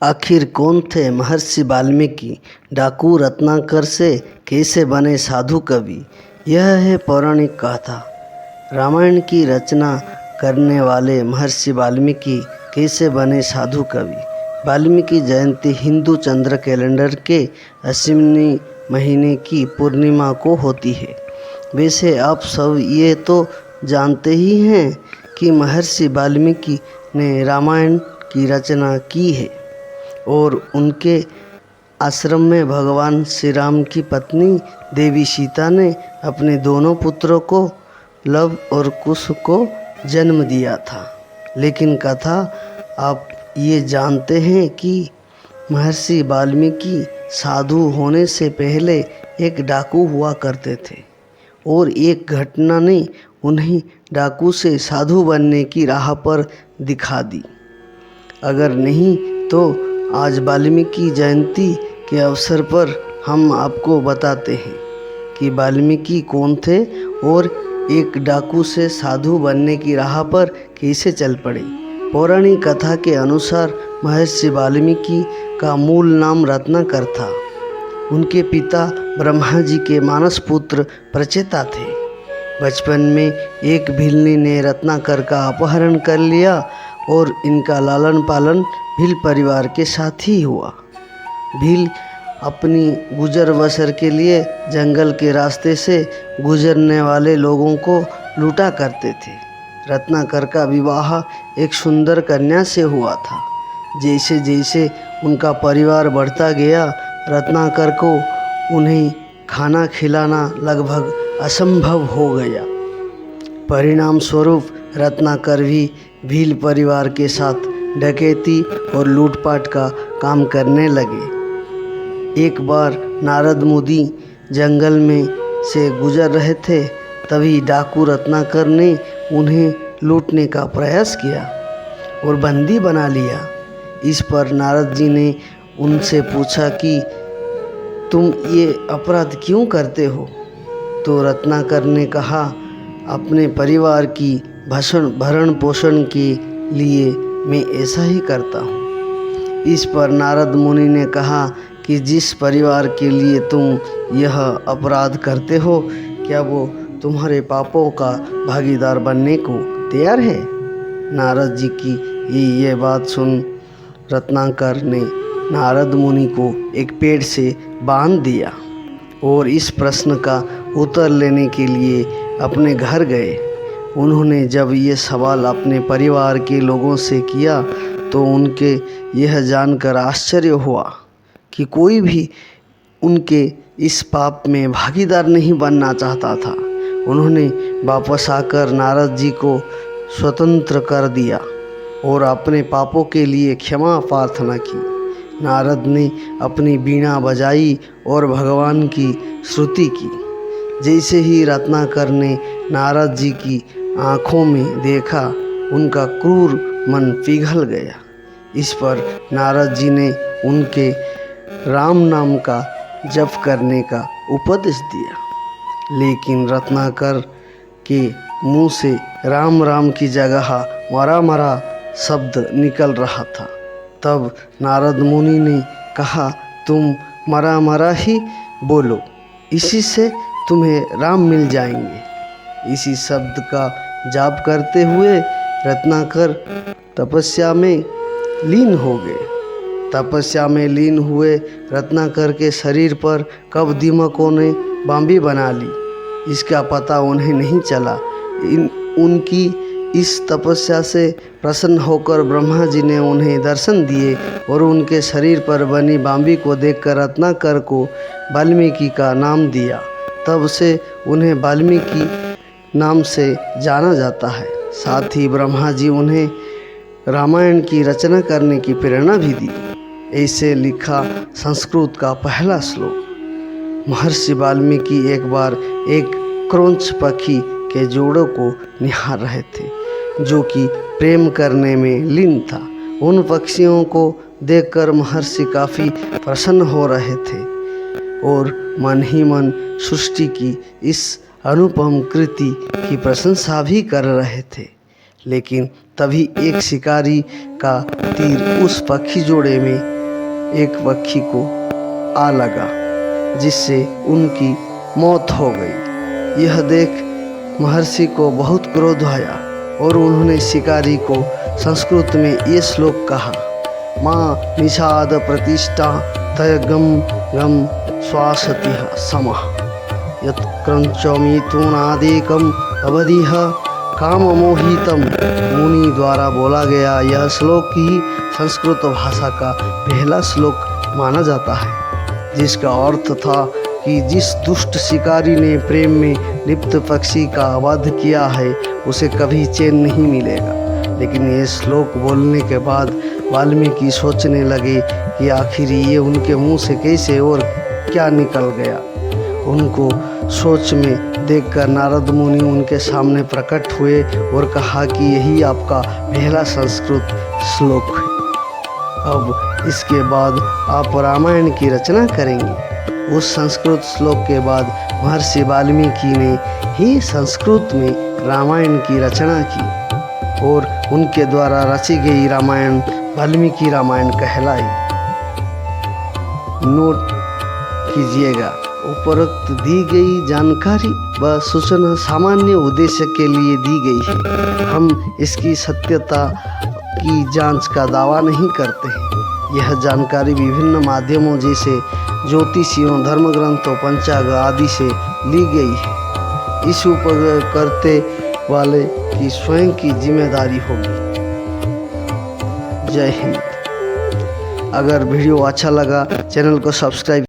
आखिर कौन थे महर्षि वाल्मीकि? डाकू रत्नाकर से कैसे बने साधु कवि? यह है पौराणिक गाथा। रामायण की रचना करने वाले महर्षि वाल्मीकि कैसे बने साधु कवि? वाल्मीकि जयंती हिंदू चंद्र कैलेंडर के अश्विनी महीने की पूर्णिमा को होती है। वैसे आप सब ये तो जानते ही हैं कि महर्षि वाल्मीकि ने रामायण की रचना की है और उनके आश्रम में भगवान श्री राम की पत्नी देवी सीता ने अपने दोनों पुत्रों को लव और कुश को जन्म दिया था। लेकिन कथा आप ये जानते हैं कि महर्षि वाल्मीकि साधु होने से पहले एक डाकू हुआ करते थे और एक घटना ने उन्हें डाकू से साधु बनने की राह पर दिखा दी। अगर नहीं तो आज वाल्मीकि जयंती के अवसर पर हम आपको बताते हैं कि वाल्मीकि कौन थे और एक डाकू से साधु बनने की राह पर कैसे चल पड़े। पौराणिक कथा के अनुसार महर्षि वाल्मीकि का मूल नाम रत्नाकर था। उनके पिता ब्रह्मा जी के मानस पुत्र प्रचेता थे। बचपन में एक भिल्ली ने रत्नाकर का अपहरण कर लिया और इनका लालन पालन भील परिवार के साथ ही हुआ। भील अपनी गुजर बसर के लिए जंगल के रास्ते से गुजरने वाले लोगों को लूटा करते थे। रत्नाकर का विवाह एक सुंदर कन्या से हुआ था। जैसे जैसे उनका परिवार बढ़ता गया, रत्नाकर को उन्हें खाना खिलाना लगभग असंभव हो गया। परिणाम स्वरूप रत्नाकर भी भील परिवार के साथ डकैती और लूटपाट का काम करने लगे। एक बार नारद मुनि जंगल में से गुजर रहे थे, तभी डाकू रत्नाकर ने उन्हें लूटने का प्रयास किया और बंदी बना लिया। इस पर नारद जी ने उनसे पूछा कि तुम ये अपराध क्यों करते हो? तो रत्नाकर ने कहा, अपने परिवार की भरण पोषण के लिए मैं ऐसा ही करता हूँ। इस पर नारद मुनि ने कहा कि जिस परिवार के लिए तुम यह अपराध करते हो, क्या वो तुम्हारे पापों का भागीदार बनने को तैयार है? नारद जी की ये बात सुन रत्नाकर ने नारद मुनि को एक पेड़ से बांध दिया और इस प्रश्न का उत्तर लेने के लिए अपने घर गए। उन्होंने जब ये सवाल अपने परिवार के लोगों से किया तो उनके यह जानकर आश्चर्य हुआ कि कोई भी उनके इस पाप में भागीदार नहीं बनना चाहता था। उन्होंने वापस आकर नारद जी को स्वतंत्र कर दिया और अपने पापों के लिए क्षमा प्रार्थना की। नारद ने अपनी बीणा बजाई और भगवान की स्तुति की। जैसे ही रत्नाकर ने नारद जी की आँखों में देखा, उनका क्रूर मन पिघल गया। इस पर नारद जी ने उनके राम नाम का जप करने का उपदेश दिया। लेकिन रत्नाकर के मुंह से राम राम की जगह मरा मरा शब्द निकल रहा था। तब नारद मुनि ने कहा, तुम मरा मरा ही बोलो, इसी से तुम्हें राम मिल जाएंगे। इसी शब्द का जाप करते हुए रत्नाकर तपस्या में लीन हो गए। तपस्या में लीन हुए रत्नाकर के शरीर पर कब दीमकों ने बांबी बना ली, इसका पता उन्हें नहीं चला। उनकी इस तपस्या से प्रसन्न होकर ब्रह्मा जी ने उन्हें दर्शन दिए और उनके शरीर पर बनी बांबी को देखकर रत्नाकर को वाल्मीकि का नाम दिया। तब से उन्हें वाल्मीकि नाम से जाना जाता है। साथ ही ब्रह्मा जी उन्हें रामायण की रचना करने की प्रेरणा भी दी। ऐसे लिखा संस्कृत का पहला श्लोक। महर्षि वाल्मीकि एक बार एक क्रौंच पक्षी के जोड़ों को निहार रहे थे, जो कि प्रेम करने में लीन था। उन पक्षियों को देखकर महर्षि काफ़ी प्रसन्न हो रहे थे और मन ही मन सृष्टि की इस अनुपम कृति की प्रशंसा भी कर रहे थे। लेकिन तभी एक शिकारी का तीर उस पक्षी जोड़े में एक पक्षी को आ लगा, जिससे उनकी मौत हो गई। यह देख महर्षि को बहुत क्रोध आया और उन्होंने शिकारी को संस्कृत में ये श्लोक कहा, माँ निषाद प्रतिष्ठा तय गम गम श्वासतिह समः यत्क्रंचमिथुनादेकम अवधिह काम मोहितम। मुनि द्वारा बोला गया यह श्लोक ही संस्कृत भाषा का पहला श्लोक माना जाता है, जिसका अर्थ था कि जिस दुष्ट शिकारी ने प्रेम में लिप्त पक्षी का वध किया है उसे कभी चैन नहीं मिलेगा। लेकिन ये श्लोक बोलने के बाद वाल्मीकि सोचने लगे कि आखिर ये उनके मुंह से कैसे और क्या निकल गया। उनको सोच में देखकर नारद मुनि उनके सामने प्रकट हुए और कहा कि यही आपका पहला संस्कृत श्लोक है। अब इसके बाद आप रामायण की रचना करेंगे। उस संस्कृत श्लोक के बाद महर्षि वाल्मीकि ने ही संस्कृत में रामायण की रचना की और उनके द्वारा रची गई रामायण वाल्मीकि रामायण कहलाई। नोट कीजिएगा, उपरोक्त दी गई जानकारी व सूचना सामान्य उद्देश्य के लिए दी गई है। हम इसकी सत्यता की जांच का दावा नहीं करते हैं। यह जानकारी विभिन्न माध्यमों जैसे ज्योतिषियों, धर्म ग्रंथों, पंचांग आदि से ली गई है। इस उपयोग करते वाले की स्वयं की जिम्मेदारी होगी। जय हिंद। अगर वीडियो अच्छा लगा चैनल को सब्सक्राइब